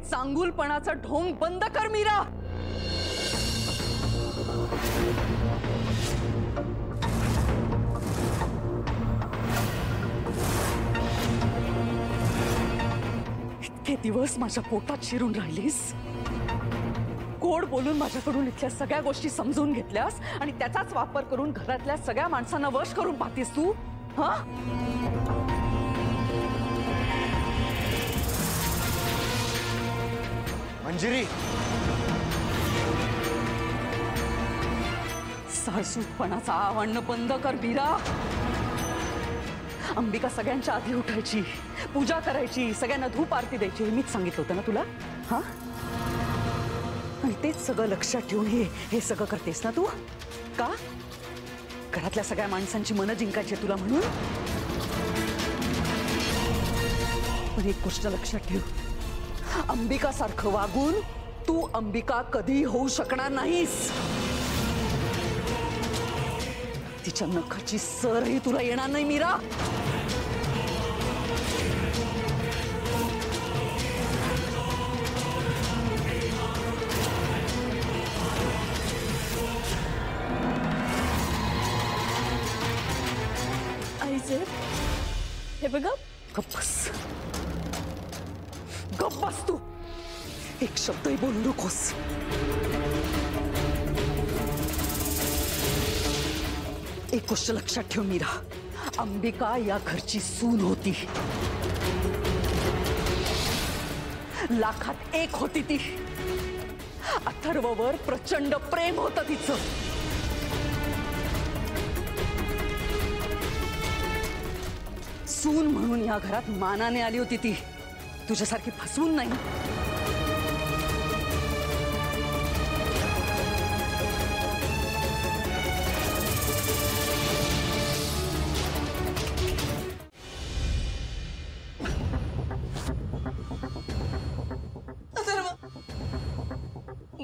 चांगुलपणाचा ढोंग बंद कर मीरा। इतके दिवस माझ्या पोटात शिरून राहिलीस, गोड बोलून माझ्याकडून इथल्या सगळ्या गोष्टी समजून घेतल्यास आणि त्याचाच वापर करून घरातल्या सगळ्या माणसांना वश करून पाहतीस तू। हा, मंजिरी, साळसूतपणाचा आवडणं बंद कर मीरा। अंबिका सगळ्यांच्या आधी उठायची, पूजा करायची, सगळ्यांना धूप आरती द्यायची, मीच सांगितलं होतं ना तुला। हा, आणि तेच सगळं लक्षात ठेवून हे सगळं करतेस ना तू? का घरातल्या सगळ्या माणसांची मनं जिंकायची तुला म्हणून? पण एक गोष्ट लक्षात ठेव, अंबिका सारखं वागून तू अंबिका कधी होऊ शकणार नाहीस। तिच्या नखाची सरही तुला येणार नाही मीरा। हे बघा, गप्प बस तू, एक शब्दही बोलू नकोस। एक गोष्ट लक्षात ठेव मीरा, अंबिका या घरची सून होती, लाखात एक होती ती। अथर्ववर प्रचंड प्रेम होतं तिचं। सून म्हणून या घरात मानाने आली होती ती, तुझ्यासारखी फसवून नाही।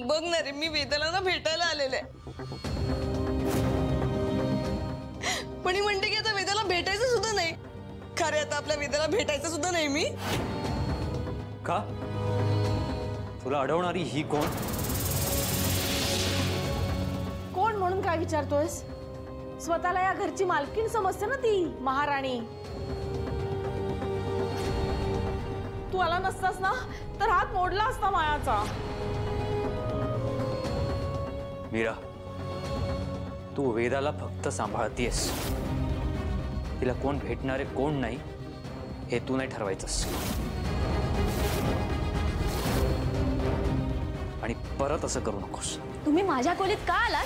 बघ ना रे, मी वेदाला ना भेटायला आलेले, पण ही म्हणते की आता वेदाला भेटायचं सुद्धा नाही। खरे आता आपल्या वेदाला भेटायचं सुद्धा नाही मी। का तुला अडवणारी ही कोण? कोण म्हणून काय विचारतोयस? स्वतःला या घरची मालकीण समजते ना ती, महाराणी। तू आला नसतास ना तर हात मोडला असता मायाचा। मीरा, तू वेदाला फक्त सांभाळतीयस, तिला कोण भेटणारे कोण नाही हे तू नाही ठरवायचंस। आणि परत असं करू नकोस। तुम्ही माझ्या खोलीत का आलात?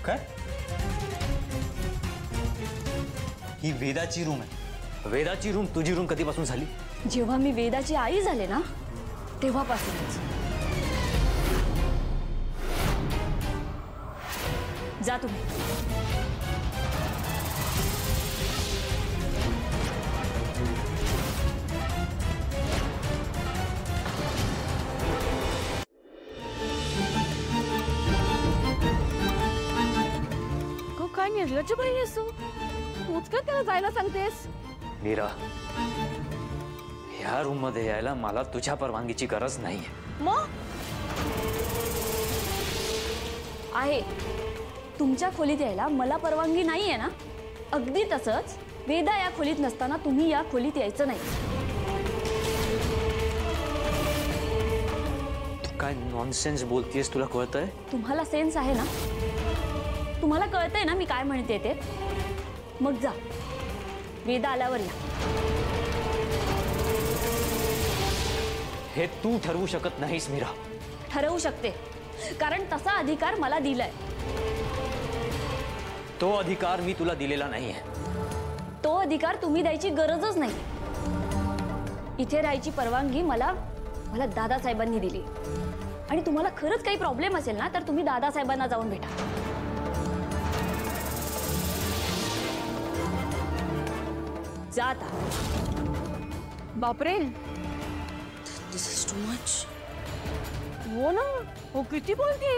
काय? ही वेदाची रूम आहे। वेदाची रूम तुझी रूम कधीपासून झाली? जेव्हा मी वेदाची आई झाले ना तेव्हापासूनच। जा तुम्ही। काय निर्लज्ज बाई आहेस तू? तूच काय त्याला जायला सांगतेस? मीरा, ह्या रूम मध्ये यायला मला तुझ्या परवानगीची गरज नाहीये। मग आहे, तुमच्या खोलीत यायला मला परवानगी नाहीये ना? अगदी तसंच वेदा या खोलीत नसताना तुम्ही या खोलीत यायचं नाही। तू काय नॉनसेन्स बोलतेस? तुला कळतंय? तुम्हाला सेन्स आहे ना? तुम्हाला कळतंय ना मी काय म्हणते ते? मग जा, वेदा आल्यावर या। हे तू ठरवू शकत नाहीस मीरा। ठरवू शकते, कारण तसा अधिकार मला दिलाय। तो अधिकार मी तुला दिलेला नाहीये। तो अधिकार तुम्ही द्यायची गरजच नाही। इथे राहायची परवानगी मला दादासाहेबांनी दिली। आणि तुम्हाला खरंच काही प्रॉब्लेम असेल ना तर तुम्ही दादासाहेबांना जाऊन भेटा। जा आता। बापरे, दिस इज टू मच। हो ना, हो किती बोलते।